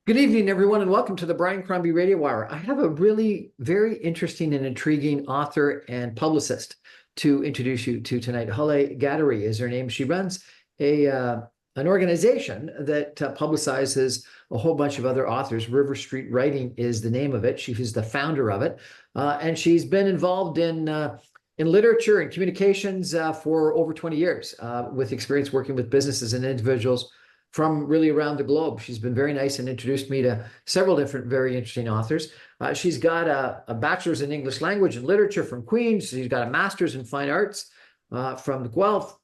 Good evening, everyone, and welcome to the Brian Crombie Radio Wire. I have a really very interesting and intriguing author and publicist to introduce you to tonight. Hollay Ghadery is her name. She runs an organization that publicizes a whole bunch of other authors. River Street Writing is the name of it. She is the founder of it, and she's been involved in literature and communications for over 20 years, with experience working with businesses and individuals from really around the globe. She's been very nice and introduced me to several different very interesting authors. She's got a bachelor's in English language and literature from Queen's. She's got a master's in fine arts from Guelph.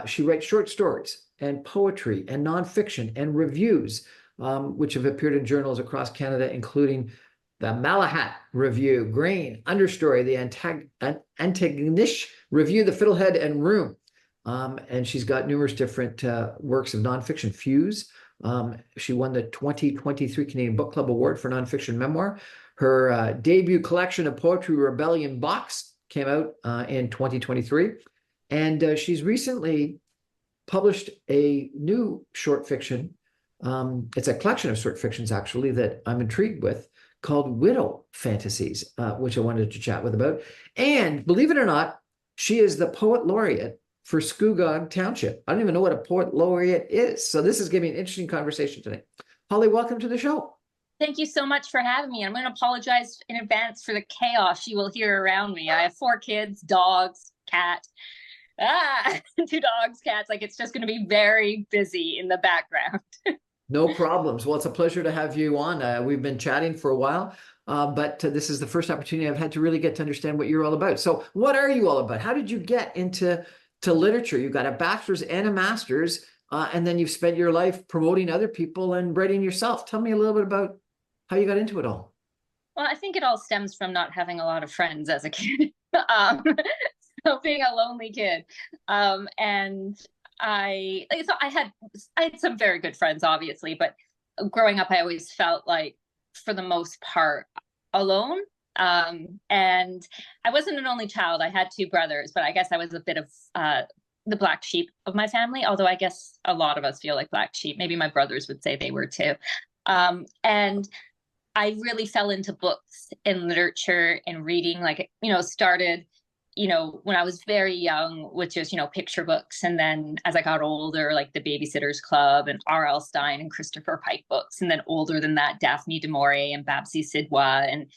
She writes short stories and poetry and nonfiction and reviews, which have appeared in journals across Canada, including the Malahat Review, Grain, Understory, the Antigonish Review, the Fiddlehead, and Room. And she's got numerous different works of nonfiction. Fuse. She won the 2023 Canadian Book Club Award for nonfiction memoir. Her debut collection of poetry, Rebellion Box, came out in 2023. And she's recently published a new short fiction. It's a collection of short fictions, actually, that I'm intrigued with, called Widow Fantasies, which I wanted to chat with about. And believe it or not, she is the poet laureate for Scugog Township. I don't even know what a poet laureate is. So this is going to be an interesting conversation tonight. Hollay, welcome to the show. Thank you so much for having me. I'm going to apologize in advance for the chaos you will hear around me. I have 4 kids, dogs, cat. 2 dogs, cats. Like, it's just going to be very busy in the background. No problems. Well, it's a pleasure to have you on. We've been chatting for a while, but this is the first opportunity I've had to really get to understand what you're all about. So what are you all about? How did you get into literature? You've got a bachelor's and a master's, and then you've spent your life promoting other people and writing yourself. Tell me a little bit about how you got into it all. Well, I think it all stems from not having a lot of friends as a kid. So being a lonely kid. And I had some very good friends, obviously, but growing up, I always felt like, for the most part, alone. And I wasn't an only child. I had 2 brothers, but I guess I was a bit of the black sheep of my family, although I guess a lot of us feel like black sheep. Maybe my brothers would say they were too. And I really fell into books and literature and reading, like, started, when I was very young, with just, picture books. And then as I got older, like the Babysitter's Club and R.L. Stine and Christopher Pike books. And then older than that, Daphne du Maurier and Babsy Sidwa and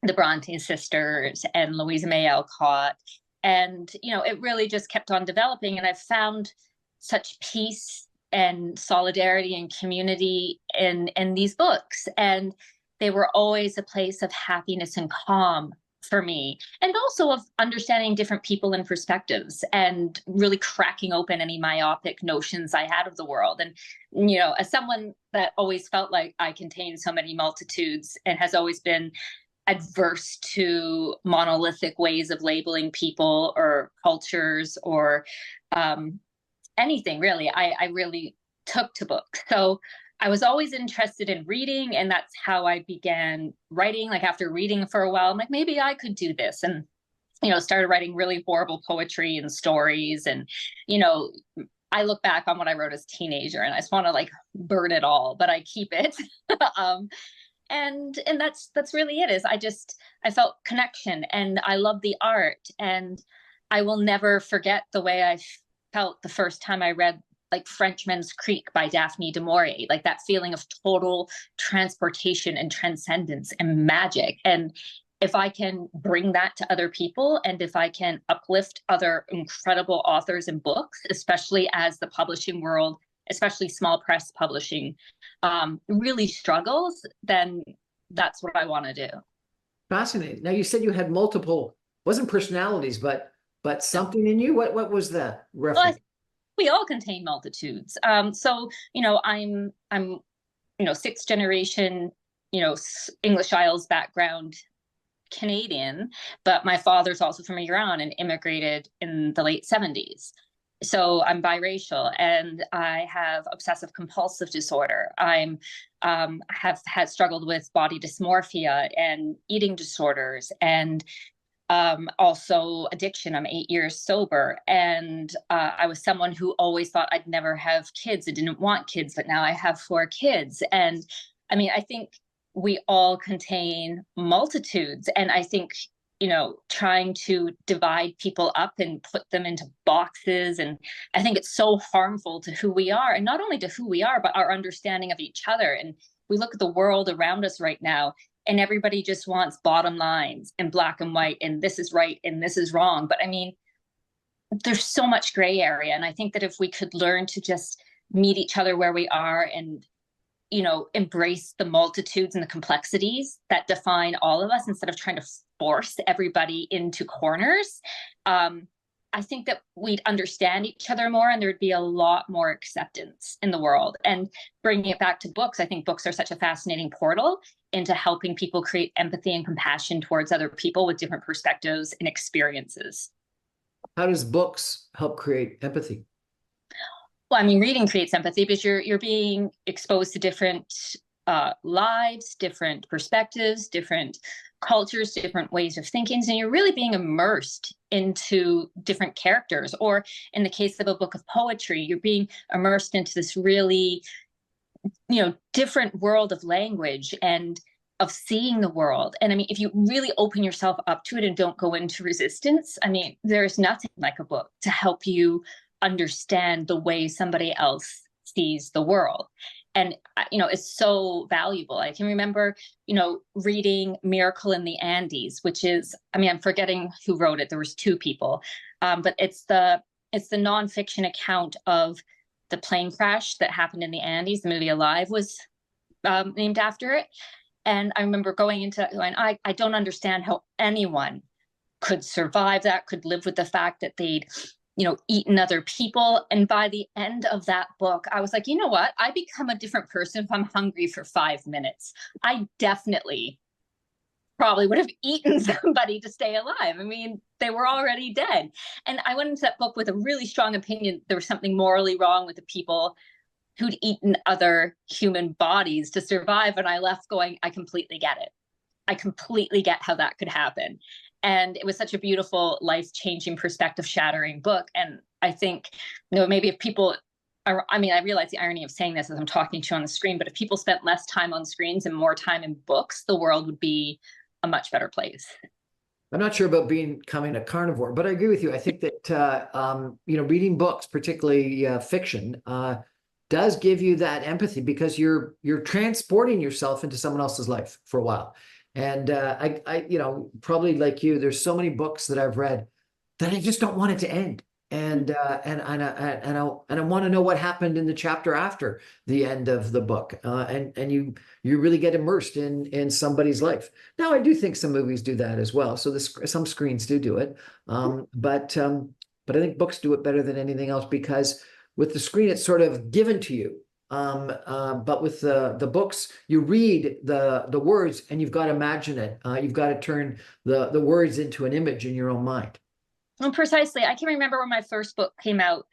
the Bronte sisters and Louisa May Alcott. And, it really just kept on developing. And I've found such peace and solidarity and community in these books. And they were always a place of happiness and calm for me, and also of understanding different people and perspectives, and really cracking open any myopic notions I had of the world. And, as someone that always felt like I contained so many multitudes and has always been adverse to monolithic ways of labeling people or cultures or anything, really, I really took to books. So I was always interested in reading, and that's how I began writing. Like, after reading for a while, I'm like, maybe I could do this. And, started writing really horrible poetry and stories. And, I look back on what I wrote as a teenager and I just want to, like, burn it all, but I keep it. And that's really it. I felt connection, and I love the art, and I will never forget the way I felt the first time I read, like, Frenchman's Creek by Daphne du Maurier, like that feeling of total transportation and transcendence and magic. And if I can bring that to other people, and if I can uplift other incredible authors and books, especially as the publishing world, especially small press publishing, really struggles, then that's what I want to do. Fascinating. Now, you said you had multiple, wasn't personalities, but something in you. What was that reference? Well, we all contain multitudes. So, I'm 6th generation, English Isles background Canadian, but my father's also from Iran and immigrated in the late 70s. So I'm biracial, and I have obsessive compulsive disorder. Have struggled with body dysmorphia and eating disorders, and Also addiction. I'm 8 years sober. And I was someone who always thought I'd never have kids. I didn't want kids, but now I have 4 kids. And I mean, I think we all contain multitudes. And I think, trying to divide people up and put them into boxes. And I think it's so harmful to who we are, and not only to who we are, but our understanding of each other. And we look at the world around us right now, and everybody just wants bottom lines and black and white, and this is right and this is wrong. But I mean, there's so much gray area. And I think that if we could learn to just meet each other where we are and, embrace the multitudes and the complexities that define all of us instead of trying to force everybody into corners, I think that we'd understand each other more, and there'd be a lot more acceptance in the world. And bringing it back to books, I think books are such a fascinating portal into helping people create empathy and compassion towards other people with different perspectives and experiences. How does books help create empathy? Well, I mean, reading creates empathy because you're being exposed to different lives, different perspectives, different cultures, different ways of thinking, and you're really being immersed into different characters. Or in the case of a book of poetry, you're being immersed into this really, different world of language and of seeing the world. And I mean, if you really open yourself up to it and don't go into resistance, I mean, there's nothing like a book to help you understand the way somebody else sees the world. And, it's so valuable. I can remember, reading Miracle in the Andes, which is, I mean, I'm forgetting who wrote it. There was 2 people, but it's the nonfiction account of the plane crash that happened in the Andes. The movie Alive was named after it. And I remember going into it going, I don't understand how anyone could survive that, could live with the fact that they'd eaten other people. And by the end of that book, I was like, you know what? I become a different person if I'm hungry for 5 minutes. I definitely probably would have eaten somebody to stay alive. I mean, they were already dead. And I went into that book with a really strong opinion. There was something morally wrong with the people who'd eaten other human bodies to survive. And I left going, I completely get it. I completely get how that could happen. And it was such a beautiful, life-changing, perspective-shattering book. And I think, maybe if people are, I mean, I realize the irony of saying this as I'm talking to you on the screen, but if people spent less time on screens and more time in books, the world would be a much better place. I'm not sure about becoming a carnivore, but I agree with you. I think that, reading books, particularly fiction, does give you that empathy because you're transporting yourself into someone else's life for a while. And I probably like you, there's so many books that I've read that I just don't want it to end. And I want to know what happened in the chapter after the end of the book. And you really get immersed in somebody's life. Now, I do think some movies do that as well. So some screens do it. But I think books do it better than anything else because with the screen, it's sort of given to you. But with the books, you read the words and you've got to imagine it. You've got to turn the words into an image in your own mind. Well, precisely. I can remember when my first book came out.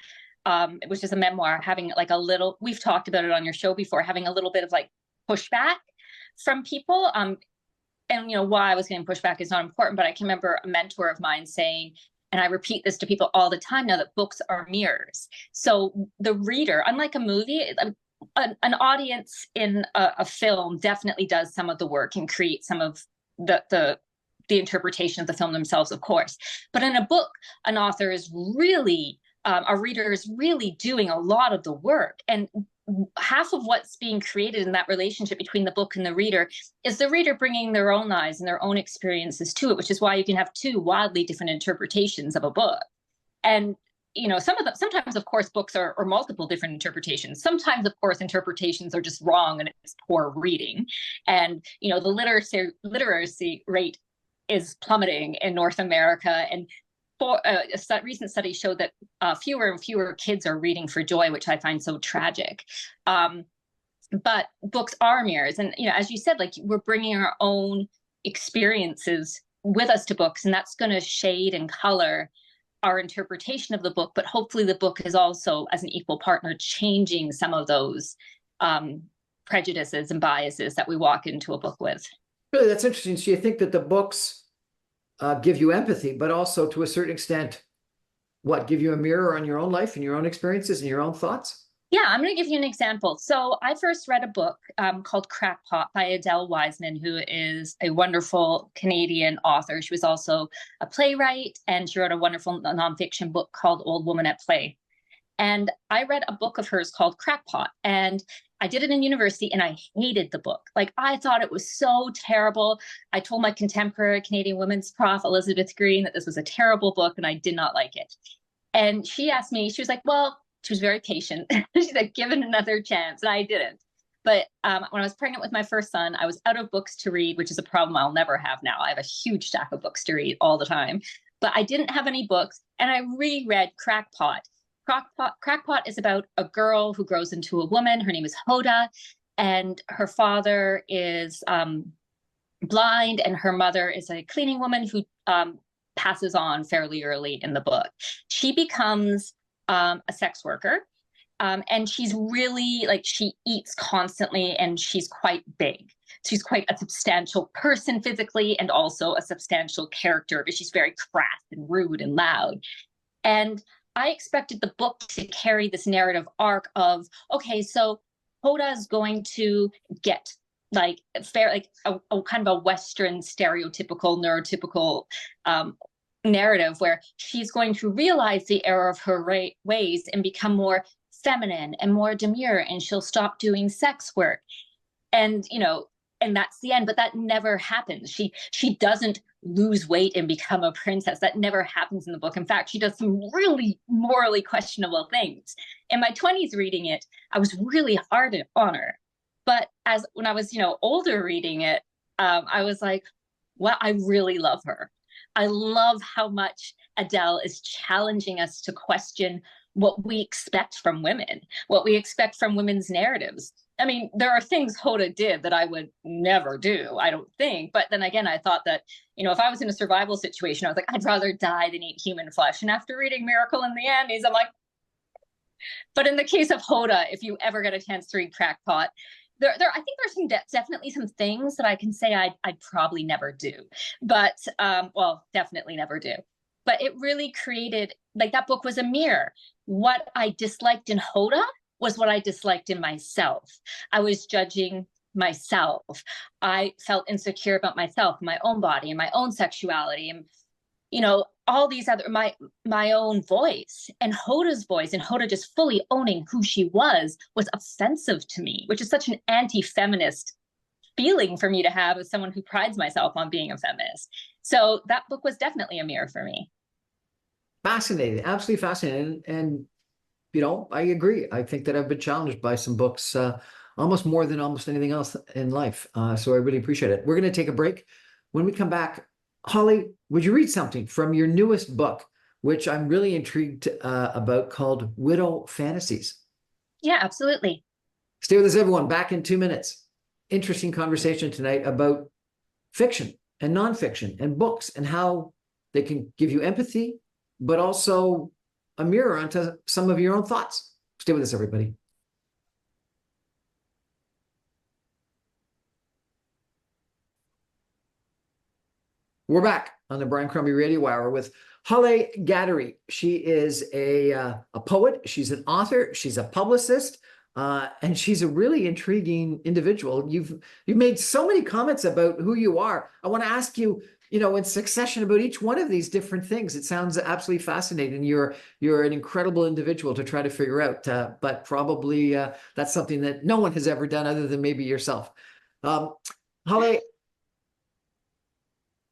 It was just a memoir, having like a little, we've talked about it on your show before, having a little bit of like pushback from people. And why I was getting pushback is not important, but I can remember a mentor of mine saying, and I repeat this to people all the time now, that books are mirrors. So the reader, unlike a movie, an audience in a film definitely does some of the work and create some of the interpretation of the film themselves, of course. But in a book, an author is really, a reader is really doing a lot of the work. And half of what's being created in that relationship between the book and the reader is the reader bringing their own lives and their own experiences to it, which is why you can have 2 wildly different interpretations of a book. And sometimes, of course, books are multiple different interpretations. Sometimes, of course, interpretations are just wrong and it's poor reading. And, the literacy rate is plummeting in North America. And a recent study showed that fewer and fewer kids are reading for joy, which I find so tragic. But books are mirrors. And, as you said, like we're bringing our own experiences with us to books, and that's going to shade and color our interpretation of the book. But hopefully the book is also, as an equal partner, changing some of those prejudices and biases that we walk into a book with. Really, that's interesting. So you think that the books give you empathy, but also to a certain extent, what, give you a mirror on your own life and your own experiences and your own thoughts? Yeah, I'm going to give you an example. So I first read a book called Crackpot by Adele Wiseman, who is a wonderful Canadian author. She was also a playwright, and she wrote a wonderful nonfiction book called Old Woman at Play. And I read a book of hers called Crackpot, and I did it in university, and I hated the book. Like, I thought it was so terrible. I told my contemporary Canadian women's prof, Elizabeth Green, that this was a terrible book, and I did not like it. And she asked me, she was like, well, she was very patient. She's like, give it another chance. And I didn't. But when I was pregnant with my first son, I was out of books to read, which is a problem I'll never have now. I have a huge stack of books to read all the time. But I didn't have any books. And I reread Crackpot. Crackpot is about a girl who grows into a woman. Her name is Hoda. And her father is blind. And her mother is a cleaning woman who passes on fairly early in the book. She becomes a sex worker. And she's really like, she eats constantly and she's quite big. She's quite a substantial person physically and also a substantial character, but she's very crass and rude and loud. And I expected the book to carry this narrative arc of, okay, so Hoda is going to get like fair, like a kind of a Western stereotypical, neurotypical narrative where she's going to realize the error of her ways and become more feminine and more demure, and she'll stop doing sex work. And, you know, and that's the end, but that never happens. She doesn't lose weight and become a princess. That never happens in the book. In fact, she does some really morally questionable things. In my 20s reading it, I was really hard on her. But when I was, older reading it, I was like, well, I really love her. I love how much Adele is challenging us to question what we expect from women, what we expect from women's narratives. I mean, there are things Hoda did that I would never do, I don't think. But then again, I thought that, if I was in a survival situation, I was like, I'd rather die than eat human flesh. And after reading Miracle in the Andes, I'm like, but in the case of Hoda, if you ever get a chance to read Crackpot, I think there's definitely some things that I can say I'd probably never do, but definitely never do. But it really created, like, that book was a mirror. What I disliked in Hoda was what I disliked in myself. I was judging myself. I felt insecure about myself, my own body, and my own sexuality, and all these other my own voice and Hoda's voice, and Hoda just fully owning who she was offensive to me, which is such an anti-feminist feeling for me to have as someone who prides myself on being a feminist. So that book was definitely a mirror for me. Fascinating, absolutely fascinating. And I agree. I think that I've been challenged by some books almost more than almost anything else in life. So I really appreciate it. We're going to take a break. When we come back, Hollay, would you read something from your newest book, which I'm really intrigued about, called Widow Fantasies? Yeah, absolutely. Stay with us, everyone. Back in 2 minutes. Interesting conversation tonight about fiction and nonfiction and books and how they can give you empathy, but also a mirror onto some of your own thoughts. Stay with us, everybody. We're back on the Brian Crombie Radio Hour with Hollay Ghadery. She is a poet. She's an author. She's a publicist. And she's a really intriguing individual. You've made so many comments about who you are. I want to ask you, in succession about each one of these different things. It sounds absolutely fascinating. You're an incredible individual to try to figure out, but probably that's something that no one has ever done other than maybe yourself. Hollay,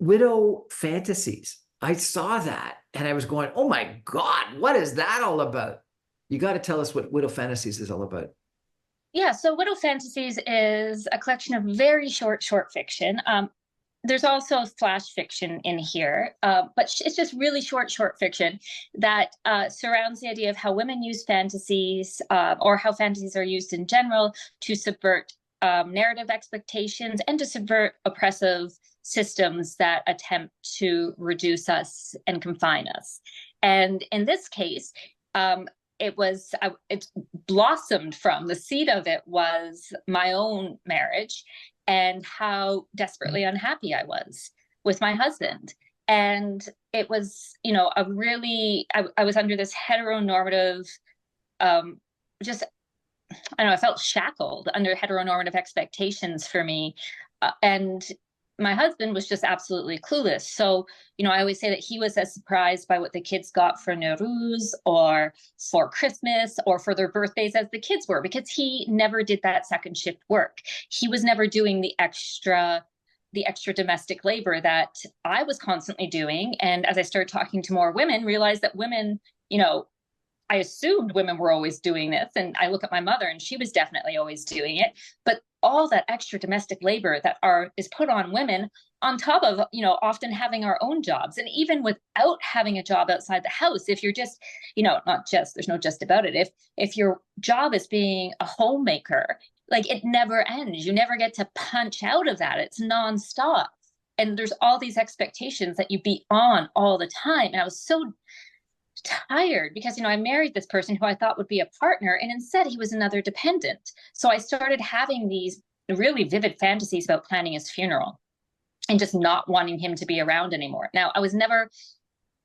Widow Fantasies. I saw that and I was going, oh my God, what is that all about? You got to tell us what Widow Fantasies is all about. Yeah, so Widow Fantasies is a collection of very short fiction. There's also flash fiction in here, but it's just really short fiction that surrounds the idea of how women use fantasies or how fantasies are used in general to subvert narrative expectations and to subvert oppressive systems that attempt to reduce us and confine us. And in this case, it blossomed from, the seed of it was my own marriage and how desperately unhappy I was with my husband. And it was, I was under this heteronormative, um, just, I don't know, I felt shackled under heteronormative expectations for me. And my husband was just absolutely clueless. So, I always say that he was as surprised by what the kids got for Nowruz or for Christmas or for their birthdays as the kids were, because he never did that second shift work. He was never doing the extra domestic labor that I was constantly doing. And as I started talking to more women, realized that women, I assumed women were always doing this. And I look at my mother and she was definitely always doing it. But all that extra domestic labor that is put on women on top of, often having our own jobs. And even without having a job outside the house, if you're just, not just, there's no just about it. If your job is being a homemaker, like it never ends. You never get to punch out of that. It's nonstop. And there's all these expectations that you be on all the time. And I was so tired because I married this person who I thought would be a partner, and instead he was another dependent. So I started having these really vivid fantasies about planning his funeral and just not wanting him to be around anymore. Now, I was never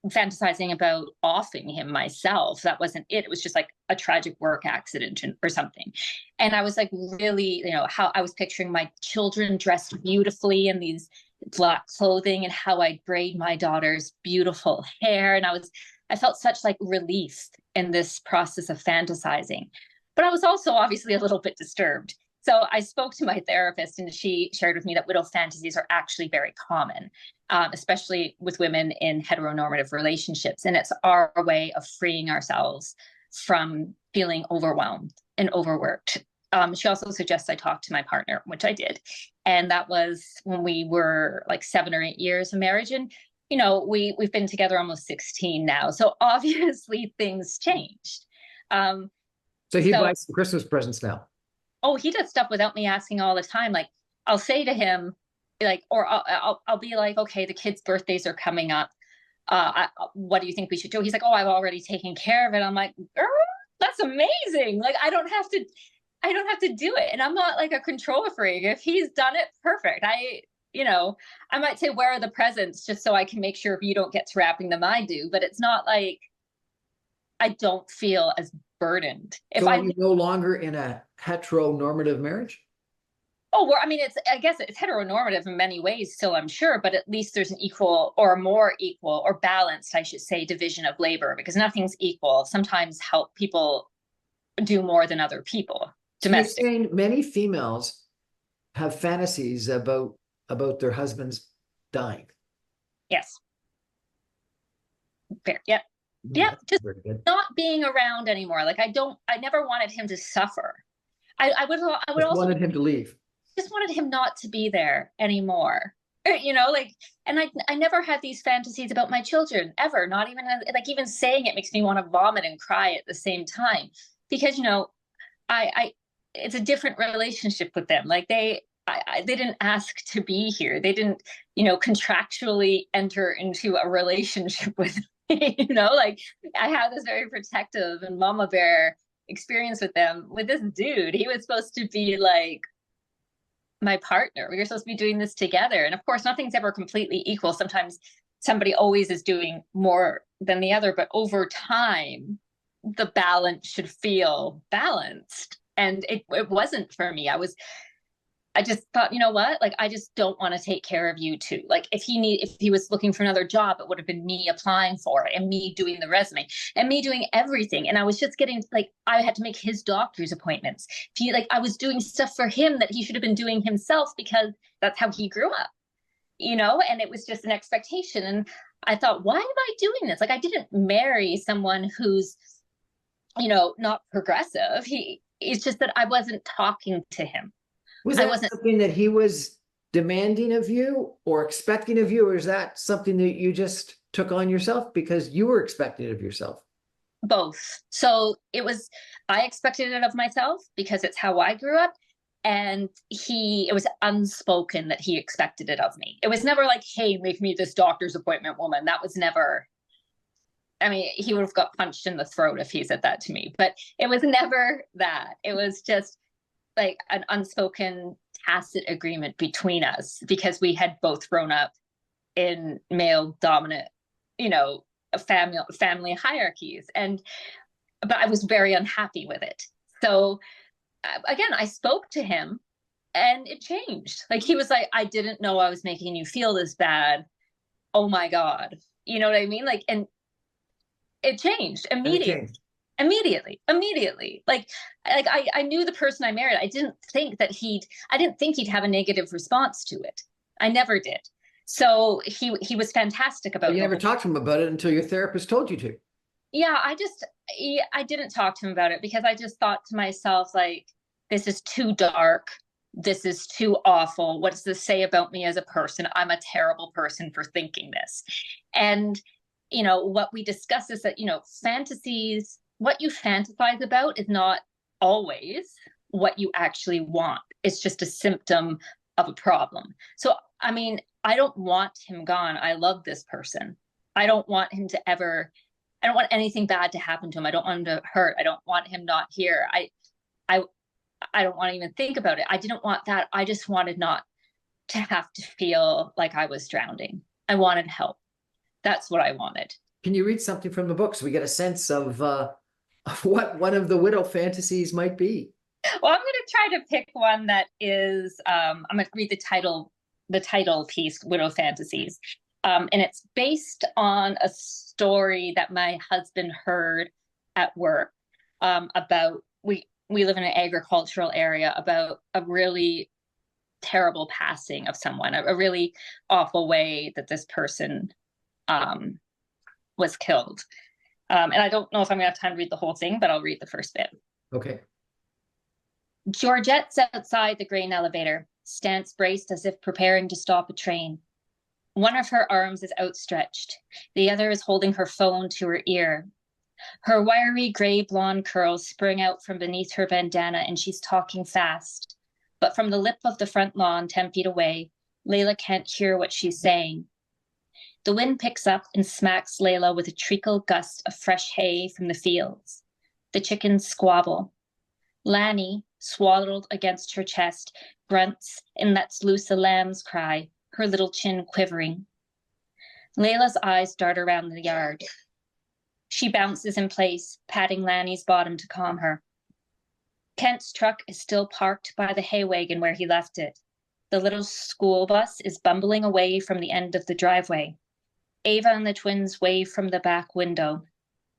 fantasizing about offing him myself. That wasn't it. It was just like a tragic work accident or something. And I was like, really, how I was picturing my children dressed beautifully in these black clothing and how I braid my daughter's beautiful hair. And I felt such like relief in this process of fantasizing. But I was also obviously a little bit disturbed. So I spoke to my therapist, and she shared with me that widow fantasies are actually very common, especially with women in heteronormative relationships. And it's our way of freeing ourselves from feeling overwhelmed and overworked. She also suggests I talk to my partner, which I did. And that was when we were like 7 or 8 years of marriage. And we've been together almost 16 now. So obviously things changed. So he buys some Christmas presents now. Oh, he does stuff without me asking all the time. Like I'll say to him, like, or I'll be like, okay, the kids' birthdays are coming up. What do you think we should do? He's like, oh, I've already taken care of it. I'm like, girl, that's amazing. Like I don't have to do it. And I'm not like a control freak. If he's done it, perfect. I might say, where are the presents, just so I can make sure if you don't get to wrapping them, I do. But it's not like I don't feel as burdened. So are you no longer in a heteronormative marriage? Oh, well, I mean, I guess it's heteronormative in many ways still, I'm sure, but at least there's an equal or more equal or balanced, I should say, division of labor, because nothing's equal. Sometimes help people do more than other people. Domestic. So you're saying many females have fantasies about their husbands dying. Yes. Fair. Yep. Yeah, just not being around anymore. Like I never wanted him to suffer. I would also wanted him to leave. Just wanted him not to be there anymore. And I never had these fantasies about my children ever. Not even like even saying it makes me want to vomit and cry at the same time, because I it's a different relationship with them. Like they didn't ask to be here. They didn't, contractually enter into a relationship with me. Like I had this very protective and mama bear experience with them. With this dude, he was supposed to be like my partner. We were supposed to be doing this together. And of course, nothing's ever completely equal. Sometimes somebody always is doing more than the other, but over time, the balance should feel balanced. And it wasn't for me. I just thought, you know what? Like, I just don't want to take care of you too. Like if he was looking for another job, it would have been me applying for it and me doing the resume and me doing everything. And I was just getting like, I had to make his doctor's appointments. I was doing stuff for him that he should have been doing himself, because that's how he grew up, and it was just an expectation. And I thought, why am I doing this? Like, I didn't marry someone who's, not progressive. It's just that I wasn't talking to him. Was that something that he was demanding of you or expecting of you, or is that something that you just took on yourself because you were expecting it of yourself? Both. So I expected it of myself because it's how I grew up. And it was unspoken that he expected it of me. It was never like, hey, make me this doctor's appointment woman. That was never, I mean, he would have got punched in the throat if he said that to me, but it was never that. It was just like an unspoken tacit agreement between us, because we had both grown up in male dominant, you know, family hierarchies. But I was very unhappy with it. So again, I spoke to him and it changed. Like he was like, I didn't know I was making you feel this bad. Oh my God. You know what I mean? Like, and it changed And it immediately. changed. Immediately. Like I knew the person I married. I didn't think he'd have a negative response to it. I never did. So he was fantastic But about you the never whole. talked to him about it until your therapist told you to. Yeah, I didn't talk to him about it because I just thought to myself, like, this is too dark. This is too awful. What does this say about me as a person? I'm a terrible person for thinking this. And, you know, what we discuss is that, you know, fantasies, what you fantasize about is not always what you actually want. It's just a symptom of a problem. So, I mean, I don't want him gone. I love this person. I don't want him to ever, I don't want anything bad to happen to him. I don't want him to hurt. I don't want him not here. I, I don't want to even think about it. I didn't want that. I just wanted not to have to feel like I was drowning. I wanted help. That's what I wanted. Can you read something from the book so we get a sense of what one of the widow fantasies might be? Well, I'm going to try to pick one that is, I'm going to read the title piece, Widow Fantasies. And it's based on a story that my husband heard at work about, we live in an agricultural area, about a really terrible passing of someone, a really awful way that this person was killed. And I don't know if I'm going to have time to read the whole thing, but I'll read the first bit. Okay. Georgette's outside the grain elevator, stance braced as if preparing to stop a train. One of her arms is outstretched. The other is holding her phone to her ear. Her wiry gray blonde curls spring out from beneath her bandana and she's talking fast. But from the lip of the front lawn 10 feet away, Layla can't hear what she's saying. The wind picks up and smacks Layla with a treacle gust of fresh hay from the fields. The chickens squabble. Lanny, swaddled against her chest, grunts and lets loose a lamb's cry, her little chin quivering. Layla's eyes dart around the yard. She bounces in place, patting Lanny's bottom to calm her. Kent's truck is still parked by the hay wagon where he left it. The little school bus is bumbling away from the end of the driveway. Ava and the twins wave from the back window.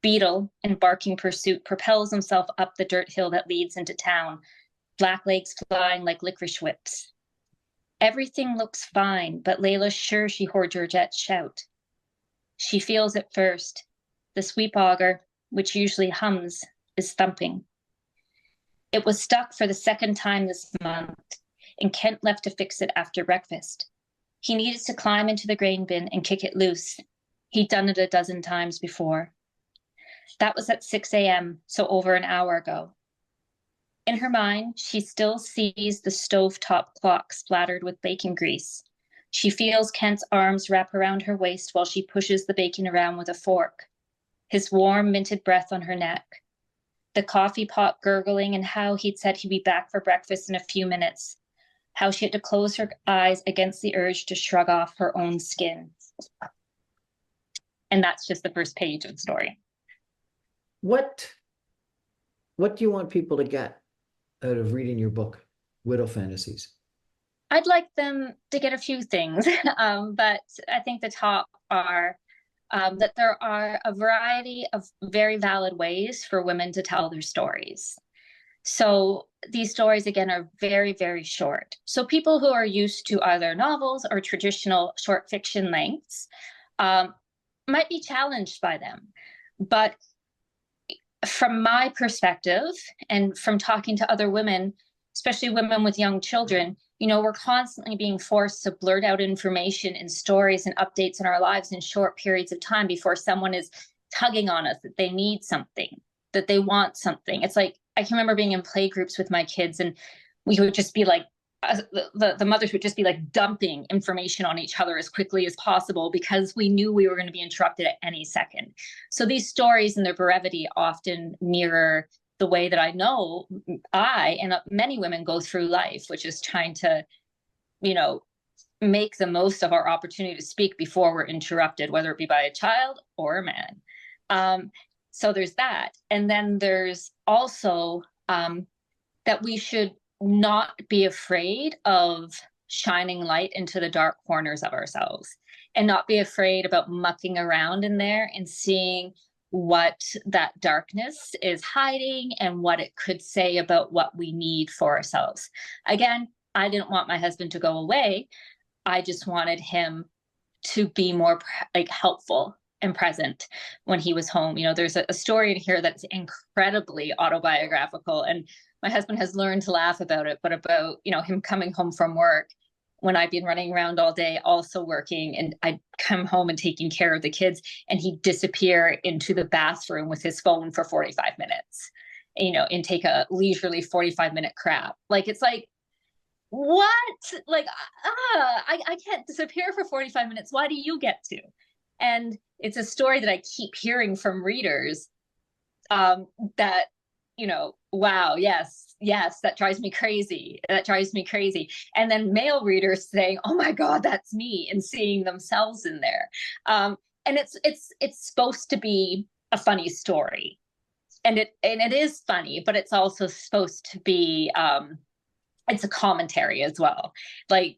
Beetle, in barking pursuit, propels himself up the dirt hill that leads into town, black legs flying like licorice whips. Everything looks fine, but Layla's sure she heard Georgette's shout. She feels it first. The sweep auger, which usually hums, is thumping. It was stuck for the second time this month, and Kent left to fix it after breakfast. He needed to climb into the grain bin and kick it loose. He'd done it a dozen times before. That was at 6 a.m., so over an hour ago. In her mind, she still sees the stovetop clock splattered with bacon grease. She feels Kent's arms wrap around her waist while she pushes the bacon around with a fork. His warm, minted breath on her neck. The coffee pot gurgling and how he'd said he'd be back for breakfast in a few minutes. How she had to close her eyes against the urge to shrug off her own skin. And that's just the first page of the story. What do you want people to get out of reading your book, Widow Fantasies? I'd like them to get a few things, but I think the top are that there are a variety of very valid ways for women to tell their stories. So these stories, again, are very, very short. So people who are used to either novels or traditional short fiction lengths might be challenged by them. But from my perspective and from talking to other women, especially women with young children, you know, we're constantly being forced to blurt out information and stories and updates in our lives in short periods of time before someone is tugging on us that they need something, that they want something. It's like, I can remember being in play groups with my kids and we would just be like, the mothers would just be like dumping information on each other as quickly as possible because we knew we were going to be interrupted at any second. So these stories and their brevity often mirror the way that I know I and many women go through life, which is trying to, you know, make the most of our opportunity to speak before we're interrupted, whether it be by a child or a man. So there's that. And then there's also that we should not be afraid of shining light into the dark corners of ourselves, and not be afraid about mucking around in there and seeing what that darkness is hiding and what it could say about what we need for ourselves. Again, I didn't want my husband to go away. I just wanted him to be more like helpful and present when he was home. You know, there's a story in here that's incredibly autobiographical, and my husband has learned to laugh about it, but about, you know, him coming home from work when I'd been running around all day, also working, and I'd come home and taking care of the kids, and he'd disappear into the bathroom with his phone for 45 minutes, you know, and take a leisurely 45-minute crap. Like, it's like, what? Like, I can't disappear for 45 minutes. Why do you get to? And it's a story that I keep hearing from readers, that, you know, wow, yes, that drives me crazy. That drives me crazy. And then male readers saying, oh my God, that's me, and seeing themselves in there. And it's supposed to be a funny story. And it is funny, but it's also supposed to be, it's a commentary as well. Like,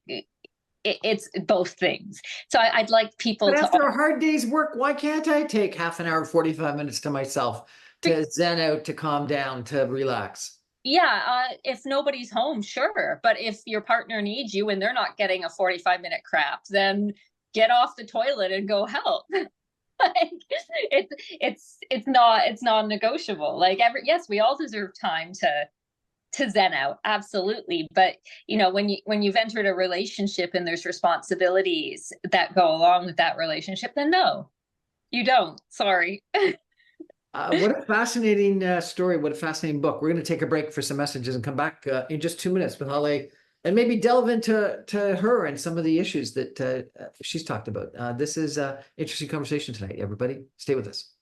it's both things. So I'd like people But to. after a hard day's work, why can't I take half an hour, 45 minutes to myself, to zen out, to calm down, to relax? Yeah, if nobody's home, sure. But if your partner needs you and they're not getting a 45-minute crap, then get off the toilet and go help. Like, it's non-negotiable. Like, yes, we all deserve time to zen out, absolutely. But, you know, when you've entered a relationship and there's responsibilities that go along with that relationship, then no, you don't. Sorry. What a fascinating story. What a fascinating book. We're going to take a break for some messages and come back in just 2 minutes with Hollay, and maybe delve into her and some of the issues that she's talked about. This is an interesting conversation tonight, everybody. Stay with us.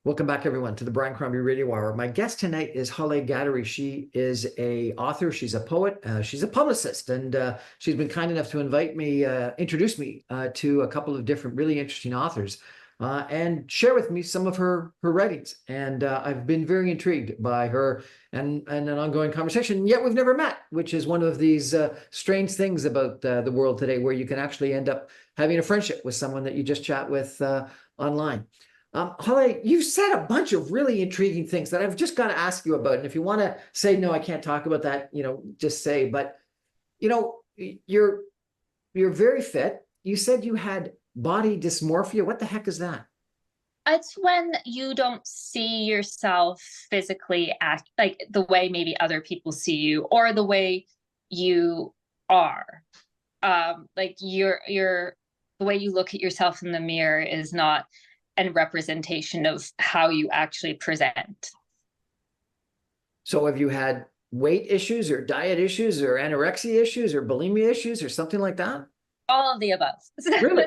Welcome back, everyone, to the Brian Crombie Radio Hour. My guest tonight is Hollay Ghadery. She is an author. She's a poet. She's a publicist, and she's been kind enough to introduce me to a couple of different really interesting authors, and share with me some of her writings. And I've been very intrigued by her and an ongoing conversation. Yet we've never met, which is one of these strange things about the world today, where you can actually end up having a friendship with someone that you just chat with online. Hollay, you've said a bunch of really intriguing things that I've just got to ask you about. And if you want to say, no, I can't talk about that, you know, just say, but, you know, you're very fit. You said you had body dysmorphia. What the heck is that? It's when you don't see yourself physically act like the way maybe other people see you, or the way you are. Like, the way you look at yourself in the mirror is not and representation of how you actually present. So have you had weight issues or diet issues or anorexia issues or bulimia issues or something like that? All of the above. Really?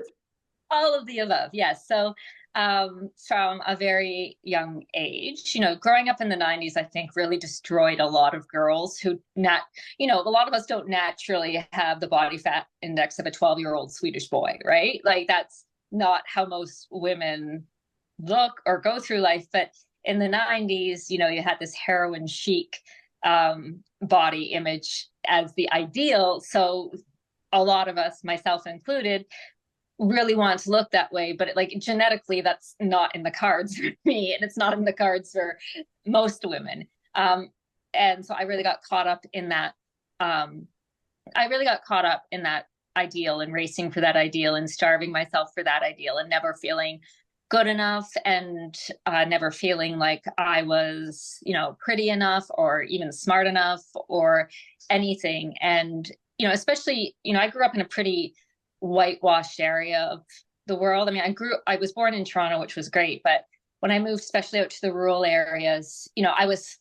All of the above, yes. So from a very young age, you know, growing up in the 90s, I think really destroyed a lot of girls who you know, a lot of us don't naturally have the body fat index of a 12-year-old Swedish boy, right? Like, that's not how most women look or go through life. But in the 90s, you know, you had this heroin chic body image as the ideal. So a lot of us, myself included, really want to look that way. But like, genetically, that's not in the cards for me, and it's not in the cards for most women. And so I really got caught up in that. Ideal, and racing for that ideal, and starving myself for that ideal, and never feeling good enough, and never feeling like I was, you know, pretty enough or even smart enough or anything. And, you know, especially, you know, I grew up in a pretty whitewashed area of the world. I mean, I was born in Toronto, which was great, but when I moved, especially out to the rural areas, you know, I was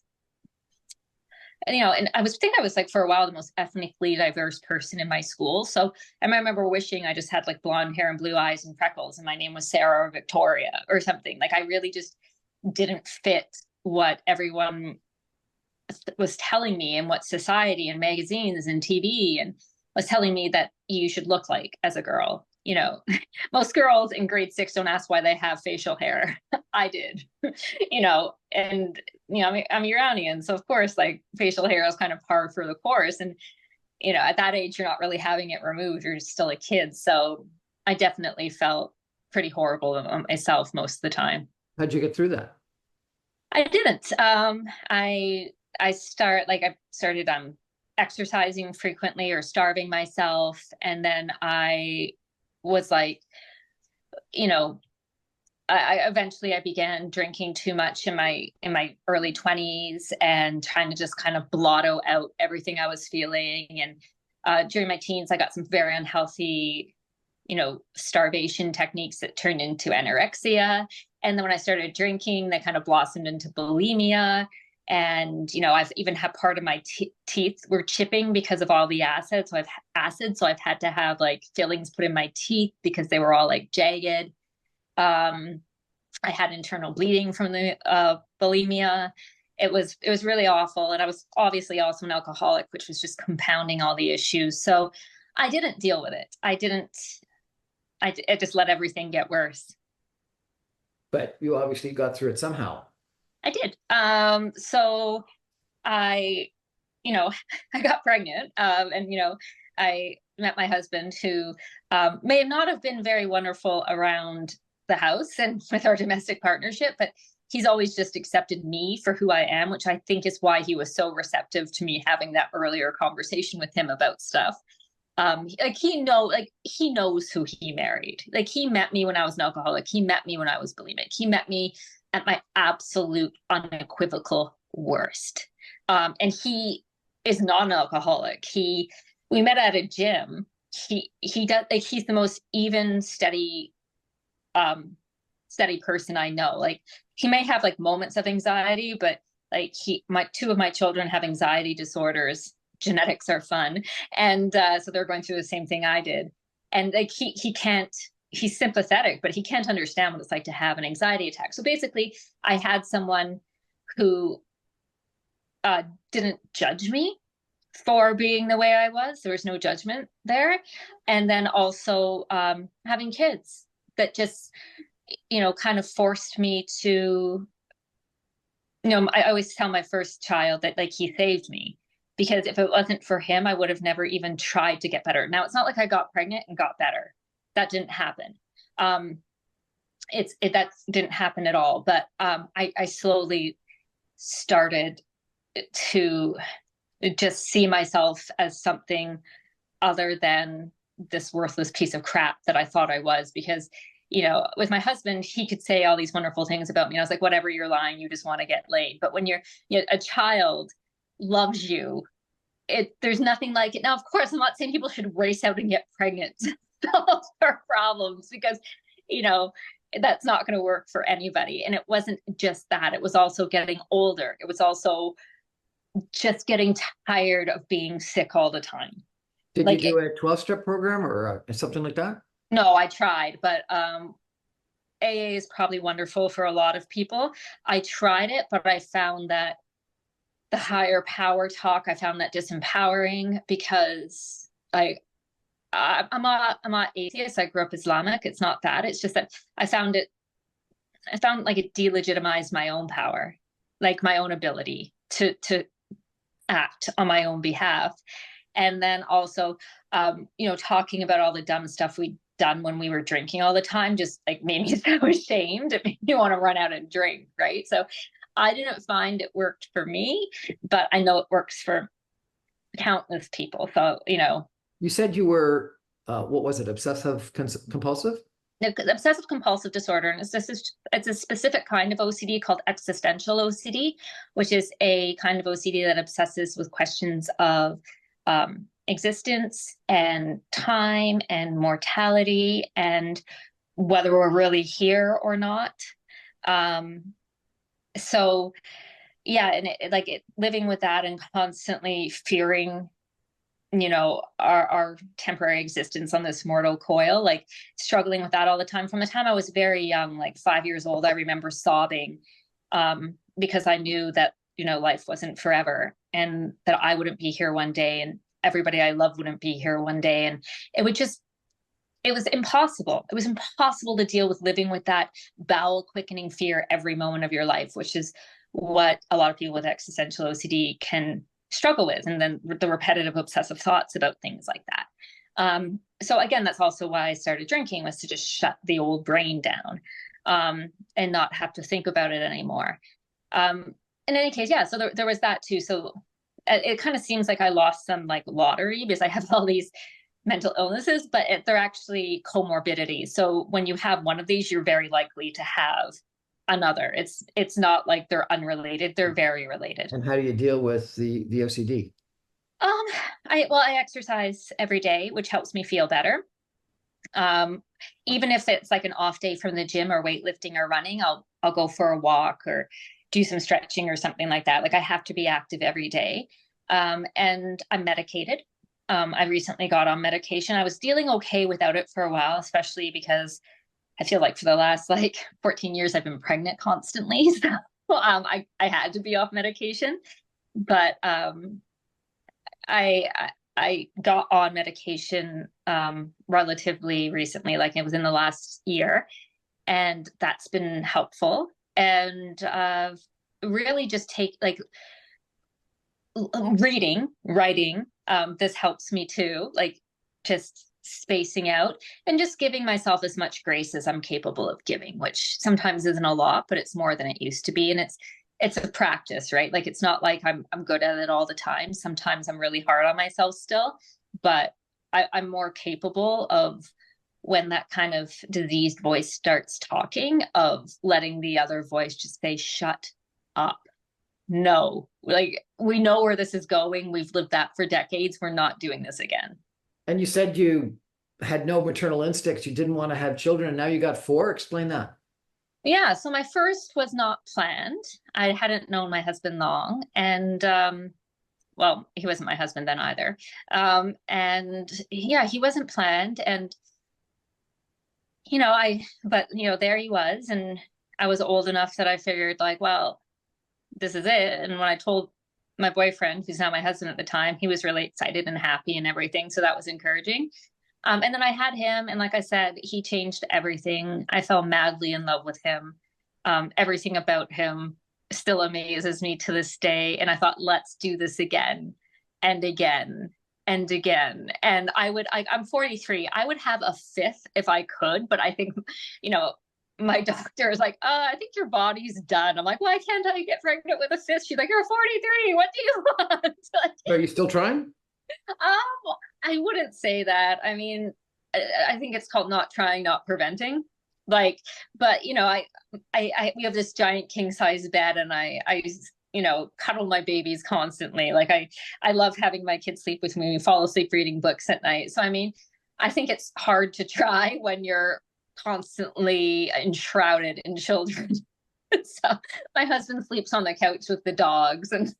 like, for a while, the most ethnically diverse person in my school. So I remember wishing I just had like blonde hair and blue eyes and freckles, and my name was Sarah or Victoria or something. Like, I really just didn't fit what everyone was telling me, and what society and magazines and TV and was telling me that you should look like as a girl. You know, most girls in grade 6 don't ask why they have facial hair. I did, you know, and I'm Iranian, so of course, like, facial hair is kind of par for the course. And at that age, you're not really having it removed. You're still a kid, so I definitely felt pretty horrible myself most of the time. How'd you get through that? I didn't. I started exercising frequently or starving myself, and then I was like, you know, I eventually I began drinking too much in my early 20s and trying to just kind of blotto out everything I was feeling. And during my teens, I got some very unhealthy, starvation techniques that turned into anorexia. And then when I started drinking, they kind of blossomed into bulimia. And I've even had part of my teeth were chipping because of all the acid. So I've had to have like fillings put in my teeth because they were all like jagged. I had internal bleeding from the bulimia. It was really awful, and I was obviously also an alcoholic, which was just compounding all the issues. So I didn't deal with it. I just let everything get worse. But you obviously got through it somehow. I did. So I, I got pregnant, and I met my husband, who may not have been very wonderful around the house and with our domestic partnership, but he's always just accepted me for who I am, which I think is why he was so receptive to me having that earlier conversation with him about stuff. He knows who he married. Like, he met me when I was an alcoholic. He met me when I was bulimic. He met me at my absolute unequivocal worst. And he is not an alcoholic. We met at a gym. He does, like, he's the most even, steady person I know. Like, he may have like moments of anxiety, but like, two of my children have anxiety disorders. Genetics are fun. And so they're going through the same thing I did. And like, he's sympathetic, but he can't understand what it's like to have an anxiety attack. So basically, I had someone who didn't judge me for being the way I was. There was no judgment there. And then also having kids that just, kind of forced me to, I always tell my first child that, like, he saved me, because if it wasn't for him, I would have never even tried to get better. Now, it's not like I got pregnant and got better. That didn't happen. That didn't happen at all. But I slowly started to just see myself as something other than this worthless piece of crap that I thought I was. Because, with my husband, he could say all these wonderful things about me. I was like, whatever, you're lying. You just want to get laid. But when a child loves you, there's nothing like it. Now, of course, I'm not saying people should race out and get pregnant to solve their problems, because, that's not going to work for anybody. And it wasn't just that. It was also getting older. It was also just getting tired of being sick all the time. Did you do a 12-step program or something like that? No, I tried, but AA is probably wonderful for a lot of people. I tried it, but I found that the higher power talk, I found that disempowering, because I'm not atheist. I grew up Islamic. It's not that. It's just that I found like it delegitimized my own power, like my own ability to act on my own behalf. And then also, talking about all the dumb stuff we'd done when we were drinking all the time just like made me so ashamed. It made me want to run out and drink, right? So I didn't find it worked for me, but I know it works for countless people. So, You said you were, what was it, obsessive compulsive? Obsessive compulsive disorder, and it's a specific kind of OCD called existential OCD, which is a kind of OCD that obsesses with questions of existence and time and mortality and whether we're really here or not. So yeah, and living with that and constantly fearing, our temporary existence on this mortal coil, like struggling with that all the time. From the time I was very young, like 5 years old, I remember sobbing because I knew that life wasn't forever, and that I wouldn't be here one day, and everybody I love wouldn't be here one day. And it would just, it was impossible. It was impossible to deal with living with that bowel quickening fear every moment of your life, which is what a lot of people with existential OCD can struggle with. And then the repetitive obsessive thoughts about things like that. So again, that's also why I started drinking, was to just shut the old brain down, and not have to think about it anymore. In any case, yeah, so there was that too. So it kind of seems like I lost some like lottery, because I have all these mental illnesses, but they're actually comorbidities. So when you have one of these, you're very likely to have another. It's not like they're unrelated, they're very related. And how do you deal with the OCD? Um, I exercise every day, which helps me feel better. Even if it's like an off day from the gym or weightlifting or running, I'll go for a walk or do some stretching or something like that. Like, I have to be active every day. And I'm medicated. I recently got on medication. I was dealing okay without it for a while, especially because I feel like for the last like 14 years, I've been pregnant constantly. So I had to be off medication. But I got on medication relatively recently, like it was in the last year, and that's been helpful. And really just take like reading, writing. This helps me too, like just spacing out and just giving myself as much grace as I'm capable of giving, which sometimes isn't a lot, but it's more than it used to be. And it's a practice, right? Like, it's not like I'm good at it all the time. Sometimes I'm really hard on myself still, but I'm more capable of, when that kind of diseased voice starts talking, of letting the other voice just say, shut up. No, like, we know where this is going. We've lived that for decades. We're not doing this again. And you said you had no maternal instincts. You didn't want to have children, and now you got four. Explain that. Yeah, so my first was not planned. I hadn't known my husband long, and well, he wasn't my husband then either. And yeah, he wasn't planned, and but there he was, and I was old enough that I figured, like, well, this is it. And when I told my boyfriend, who's now my husband at the time, he was really excited and happy and everything. So that was encouraging. And then I had him, and like I said, he changed everything. I fell madly in love with him. Everything about him still amazes me to this day. And I thought, let's do this again and again and again. And I'm 43. I would have a fifth if I could, but I think, my doctor is like, I think your body's done. I'm like, why can't I get pregnant with a fifth? She's like, you're 43. What do you want? Like, Are you still trying? I wouldn't say that. I mean, I think it's called not trying, not preventing. Like, but we have this giant king size bed, and I cuddle my babies constantly. Like, I love having my kids sleep with me. We fall asleep reading books at night. So, I mean, I think it's hard to try when you're constantly enshrouded in children. So my husband sleeps on the couch with the dogs, and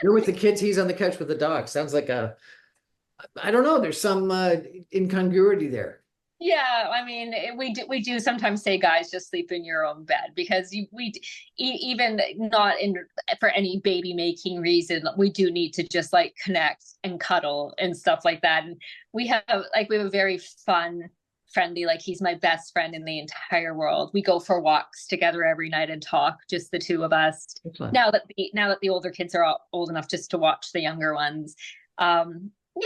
You're with the kids. He's on the couch with the dog. Sounds like I don't know. There's some incongruity there. yeah, I mean, we do sometimes say, guys, just sleep in your own bed, because even not in for any baby making reason, we do need to just like connect and cuddle and stuff like that. And we have a very fun, friendly, like, he's my best friend in the entire world. We go for walks together every night and talk, just the two of us. Now that the older kids are all old enough just to watch the younger ones.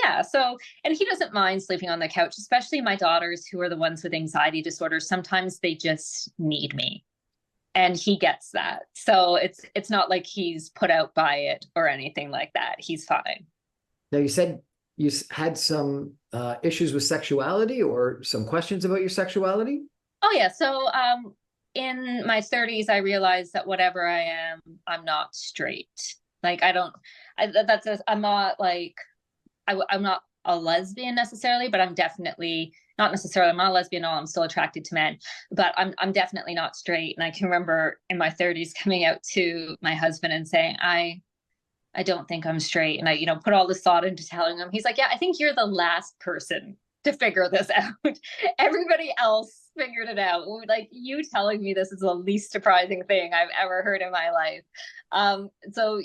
Yeah, so, and he doesn't mind sleeping on the couch, especially my daughters, who are the ones with anxiety disorders. Sometimes they just need me, and he gets that. So it's not like he's put out by it or anything like that. He's fine. Now, you said you had some issues with sexuality, or some questions about your sexuality. Oh yeah, so in my 30s, I realized that whatever I am, I'm not straight. Like, I'm not like, I'm not a lesbian necessarily, but I'm definitely not necessarily, I'm not a lesbian at all. I'm still attracted to men, but I'm definitely not straight. And I can remember in my 30s coming out to my husband and saying, I don't think I'm straight. And I, put all this thought into telling him. He's like, yeah, I think you're the last person to figure this out. Everybody else figured it out. Like, you telling me this is the least surprising thing I've ever heard in my life. So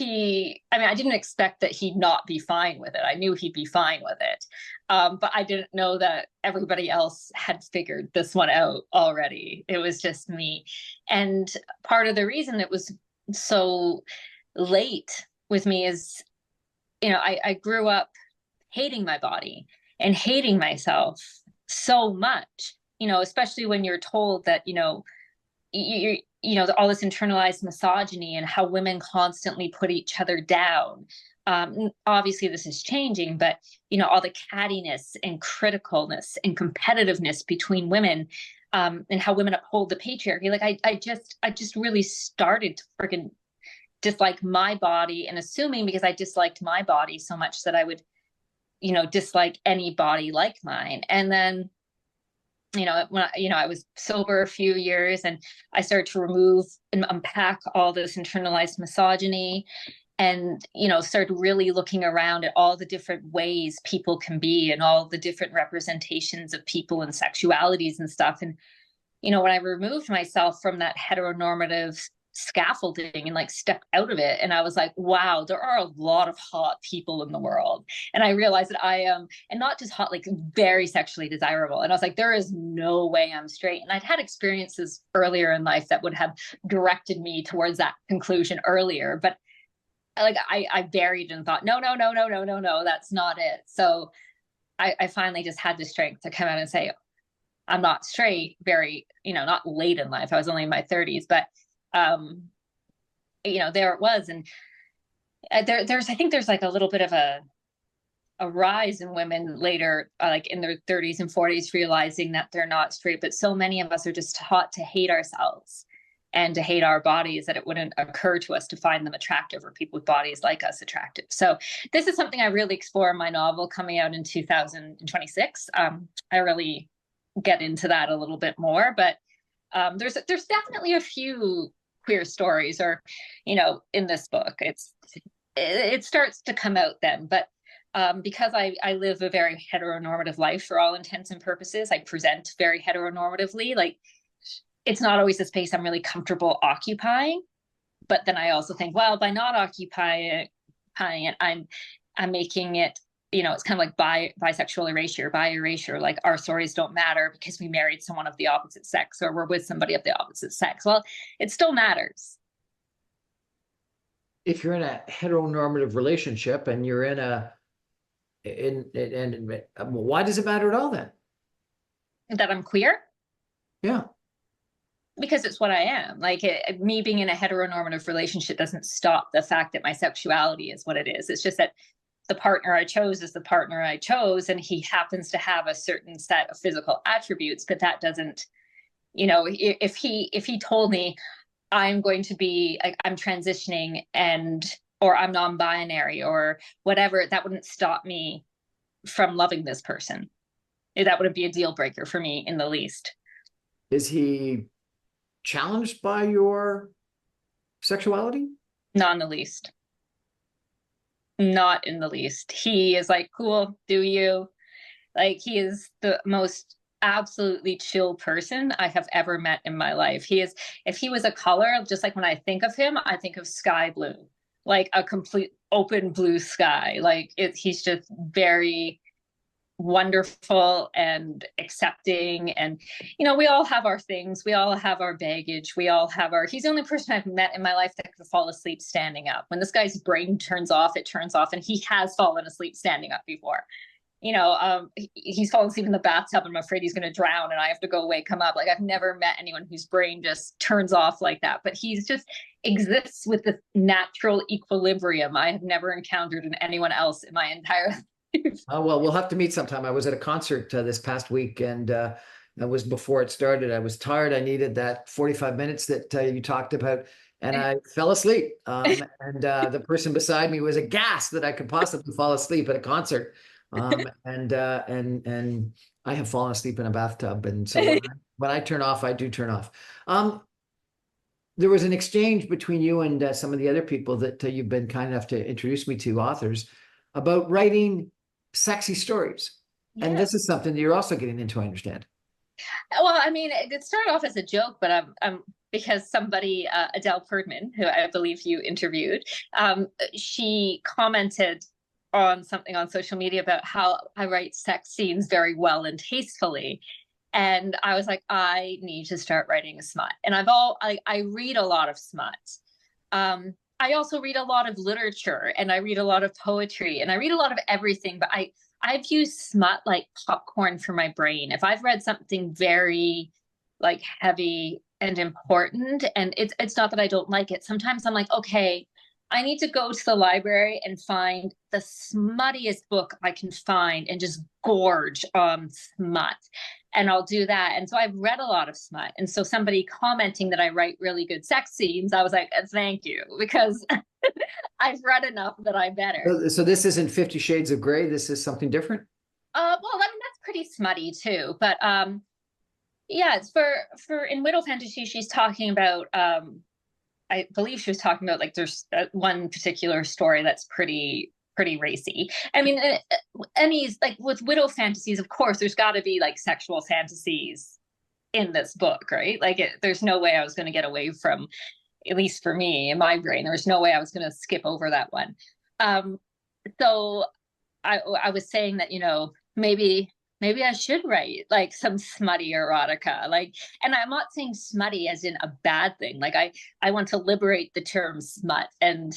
I mean, I didn't expect that he'd not be fine with it. I knew he'd be fine with it. But I didn't know that everybody else had figured this one out already. It was just me. And part of the reason it was so late with me is, I grew up hating my body and hating myself so much, especially when you're told that, all this internalized misogyny and how women constantly put each other down. Obviously this is changing, but all the cattiness and criticalness and competitiveness between women, and how women uphold the patriarchy. Like, I just really started to freaking dislike my body, and assuming because I disliked my body so much that I would, dislike any body like mine. And then, when I was sober a few years, and I started to remove and unpack all this internalized misogyny, and started really looking around at all the different ways people can be, and all the different representations of people and sexualities and stuff. And when I removed myself from that heteronormative scaffolding and like stepped out of it, and I was like, wow, there are a lot of hot people in the world. And I realized that I am, and not just hot, like very sexually desirable. And I was like, there is no way I'm straight. And I'd had experiences earlier in life that would have directed me towards that conclusion earlier, but like I buried and thought, no, that's not it. So I finally just had the strength to come out and say, I'm not straight. Very, not late in life, I was only in my 30s, but there it was. And I think there's like a little bit of a rise in women later, like in their 30s and 40s, realizing that they're not straight. But so many of us are just taught to hate ourselves and to hate our bodies that it wouldn't occur to us to find them attractive, or people with bodies like us attractive. So this is something I really explore in my novel coming out in 2026. I really get into that a little bit more, but there's definitely a few queer stories, or in this book it starts to come out then. But because I live a very heteronormative life for all intents and purposes, I present very heteronormatively. Like, it's not always a space I'm really comfortable occupying, but then I also think, well, by not occupying it, I'm making it, it's kind of like bisexual erasure, bi erasure. Like, our stories don't matter because we married someone of the opposite sex, or we're with somebody of the opposite sex. Well, it still matters. If you're in a heteronormative relationship and you're why does it matter at all then? That I'm queer? Yeah. Because it's what I am. Like, me being in a heteronormative relationship doesn't stop the fact that my sexuality is what it is. It's just that the partner I chose is the partner I chose, and he happens to have a certain set of physical attributes, but that doesn't, if he told me I'm going to be, like, I'm transitioning, or I'm non-binary or whatever, that wouldn't stop me from loving this person. That wouldn't be a deal breaker for me in the least. Is he challenged by your sexuality? Not in the least. Not in the least. He is like, cool, do you? Like, he is the most absolutely chill person I have ever met in my life. He is, if he was a color, just like when I think of him, I think of sky blue, like a complete open blue sky. Like, he's just very wonderful and accepting. And we all have our things, we all have our baggage, we all have he's the only person I've met in my life that could fall asleep standing up. When this guy's brain turns off, it turns off, and he has fallen asleep standing up before. He's fallen asleep in the bathtub, and I'm afraid he's going to drown, and I have to go wake him up. Like, I've never met anyone whose brain just turns off like that, but he's just exists with this natural equilibrium I have never encountered in anyone else in my entire life. Oh, well, we'll have to meet sometime. I was at a concert this past week, and that was before it started. I was tired. I needed that 45 minutes that you talked about, and I fell asleep. And the person beside me was aghast that I could possibly fall asleep at a concert. And I have fallen asleep in a bathtub. And so when I turn off, I do turn off. There was an exchange between you and some of the other people that you've been kind enough to introduce me to, authors, about writing sexy stories. And Yeah. this is something that you're also getting into, I understand. Well, I mean, it started off as a joke, but because somebody, Adele Perdman, who I believe you interviewed, she commented on something on social media about how I write sex scenes very well and tastefully. And I was like, I need to start writing smut. And I read a lot of smut. I also read a lot of literature, and I read a lot of poetry, and I read a lot of everything, but I've used smut like popcorn for my brain. If I've read something very like heavy and important, and it's not that I don't like it. Sometimes I'm like, okay, I need to go to the library and find the smuttiest book I can find and just gorge on smut. And I'll do that. And so I've read a lot of smut. And so somebody commenting that I write really good sex scenes, I was like, thank you, because I've read enough that I'm better. So this isn't 50 Shades of Grey. This is something different. Well, I mean, that's pretty smutty too. But yeah, it's for in Widow Fantasy, she's talking about I believe she was talking about like there's one particular story that's pretty racy. I mean, any like with Widow Fantasies, of course, there's got to be like sexual fantasies in this book, right? Like, there's no way I was going to get away from, at least for me in my brain, there was no way I was going to skip over that one. Um, so I was saying that, maybe I should write like some smutty erotica. Like, and I'm not saying smutty as in a bad thing. Like, I want to liberate the term smut, and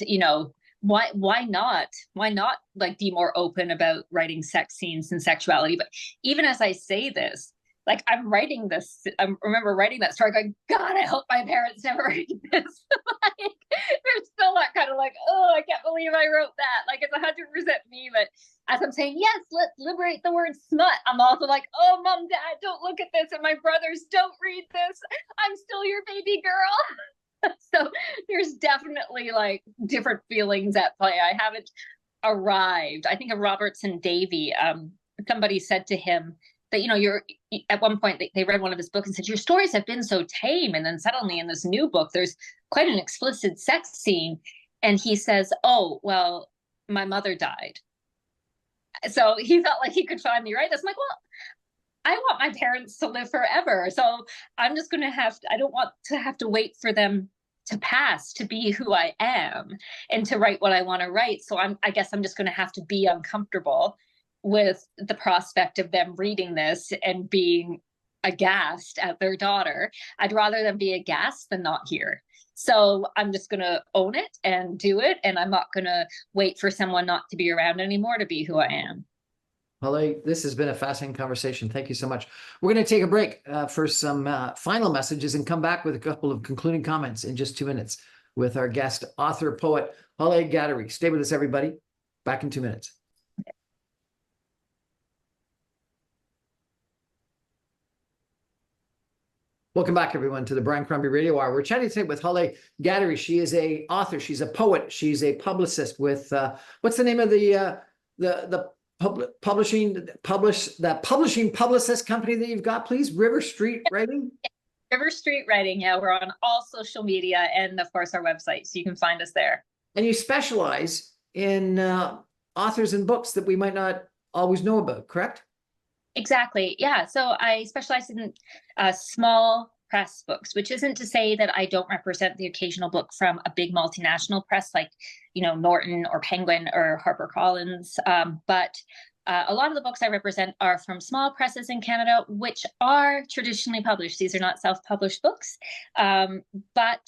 why not? Why not like be more open about writing sex scenes and sexuality? But even as I say this, like I'm writing this, I remember writing that story going, God, I hope my parents never read this. Like, there's still that kind of like, oh, I can't believe I wrote that. Like, it's 100% me. But as I'm saying, yes, let's liberate the word smut, I'm also like, oh, mom, dad, don't look at this. And my brothers, don't read this. I'm still your baby girl. So there's definitely like different feelings at play. I haven't arrived. I think of Robertson Davy. Somebody said to him that, you're at one point they read one of his books and said, your stories have been so tame. And then suddenly in this new book, there's quite an explicit sex scene. And he says, oh, well, my mother died. So he felt like he could finally write this. I'm like, well, I want my parents to live forever. So I'm just going to I don't want to have to wait for them to pass to be who I am and to write what I want to write. So I guess I'm just going to have to be uncomfortable with the prospect of them reading this and being aghast at their daughter. I'd rather them be aghast than not here. So I'm just going to own it and do it. And I'm not going to wait for someone not to be around anymore to be who I am. Hollay, this has been a fascinating conversation. Thank you so much. We're going to take a break for some final messages and come back with a couple of concluding comments in just 2 minutes with our guest, author, poet, Hollay Ghadery. Stay with us, everybody. Back in 2 minutes. Welcome back, everyone, to the Brian Crombie Radio Hour. We're chatting today with Hollay Ghadery. She is a author. She's a poet. She's a publicist with what's the name of the publishing publicist company that you've got, please? River Street Writing. River Street Writing. Yeah, we're on all social media and of course our website, so you can find us there. And you specialize in authors and books that we might not always know about, correct? Exactly. Yeah. So I specialize in small press books, which isn't to say that I don't represent the occasional book from a big multinational press like, Norton or Penguin or HarperCollins. But a lot of the books I represent are from small presses in Canada, which are traditionally published. These are not self-published books, but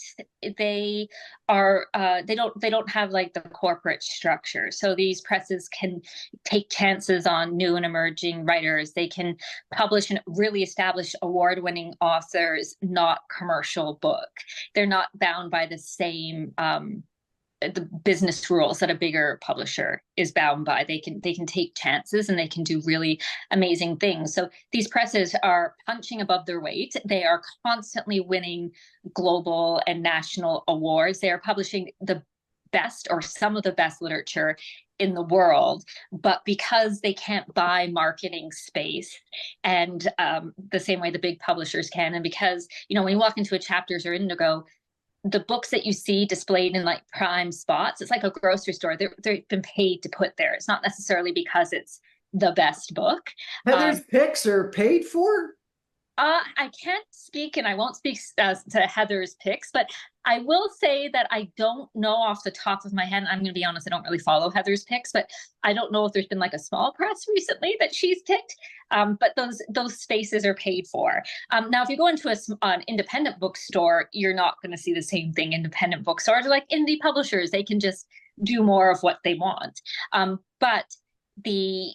they are. They don't have like the corporate structure. So these presses can take chances on new and emerging writers. They can publish and really establish award-winning authors, not commercial book. They're not bound by the same the business rules that a bigger publisher is bound by. They can take chances and they can do really amazing things. So these presses are punching above their weight. They are constantly winning global and national awards. They are publishing the best or some of the best literature in the world, but because they can't buy marketing space and the same way the big publishers can, and because when you walk into a Chapters or Indigo, the books that you see displayed in like prime spots, it's like a grocery store. They've been paid to put there. It's not necessarily because it's the best book. Heather's picks are paid for? I can't speak, and I won't speak to Heather's picks, but I will say that I don't know off the top of my head. I'm going to be honest, I don't really follow Heather's picks, but I don't know if there's been like a small press recently that she's picked. But those spaces are paid for. Now, if you go into an independent bookstore, you're not going to see the same thing. Independent bookstores are like indie publishers; they can just do more of what they want. But the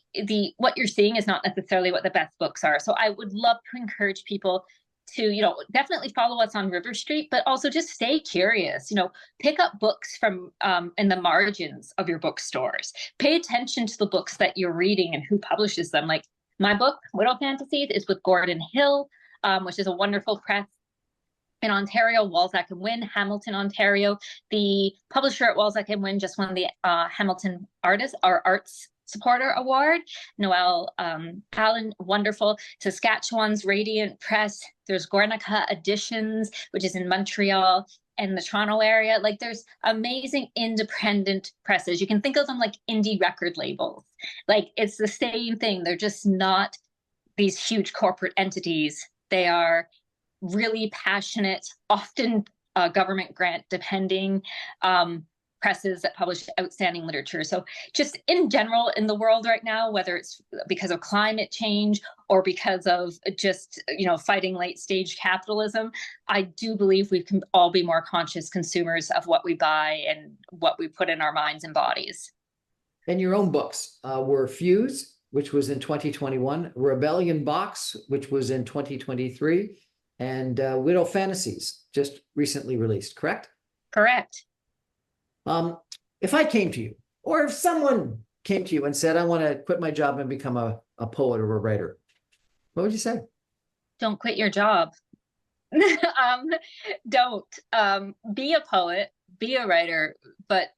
what you're seeing is not necessarily what the best books are. So I would love to encourage people to, definitely follow us on River Street, but also just stay curious. Pick up books from in the margins of your bookstores. Pay attention to the books that you're reading and who publishes them. Like my book, Widow Fantasies, is with Gordon Hill, which is a wonderful press in Ontario, Walzac and Wynne, Hamilton, Ontario. The publisher at Walzac and Wynne just won the Hamilton Arts Supporter Award. Noelle Allen, wonderful. Saskatchewan's Radiant Press. There's Guernica Editions, which is in Montreal and the Toronto area. Like there's amazing independent presses. You can think of them like indie record labels. Like it's the same thing. They're just not these huge corporate entities. They are really passionate, often government grant depending presses that publish outstanding literature. So just in general in the world right now, whether it's because of climate change or because of just, fighting late stage capitalism, I do believe we can all be more conscious consumers of what we buy and what we put in our minds and bodies. And your own books were Fuse, which was in 2021, Rebellion Box, which was in 2023, and Widow Fantasies, just recently released, correct? Correct. If I came to you, or if someone came to you and said, I want to quit my job and become a poet or a writer, what would you say? Don't quit your job. Don't be a poet, be a writer, but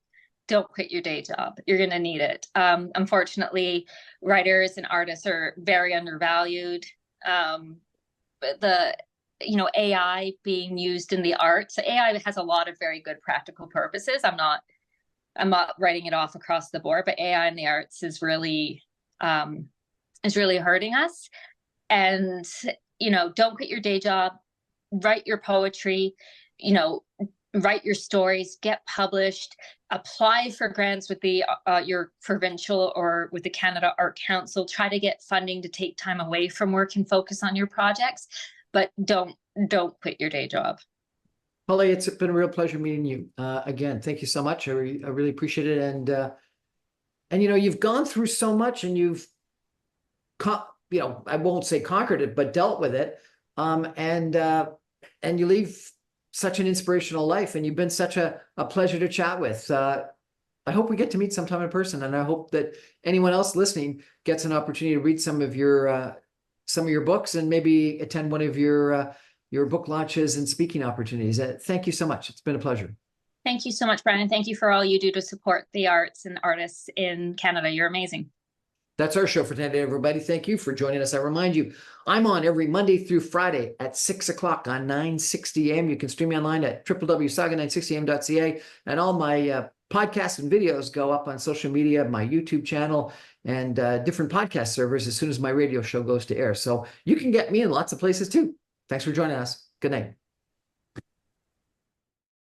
don't quit your day job. You're going to need it. Unfortunately, writers and artists are very undervalued. AI being used in the arts. AI has a lot of very good practical purposes. I'm not writing it off across the board, but AI in the arts is really hurting us. And don't quit your day job. Write your poetry. Write your stories. Get published. Apply for grants with your provincial or with the Canada Art Council. Try to get funding to take time away from work and focus on your projects. But don't quit your day job. Hollay, it's been a real pleasure meeting you again. Thank you so much. I really appreciate it. And you've gone through so much, and you've, I won't say conquered it, but dealt with it. And you leave such an inspirational life, and you've been such a pleasure to chat with. I hope we get to meet sometime in person, and I hope that anyone else listening gets an opportunity to read some of your books and maybe attend one of your book launches and speaking opportunities. Thank you so much. It's been a pleasure. Thank you so much, Brian. Thank you for all you do to support the arts and artists in Canada. You're amazing. That's our show for today, everybody. Thank you for joining us. I remind you, I'm on every Monday through Friday at 6 o'clock on 960 AM. You can stream me online at www.saga960am.ca, and all my podcasts and videos go up on social media, my YouTube channel, and different podcast servers as soon as my radio show goes to air. So you can get me in lots of places too. Thanks for joining us. Good night.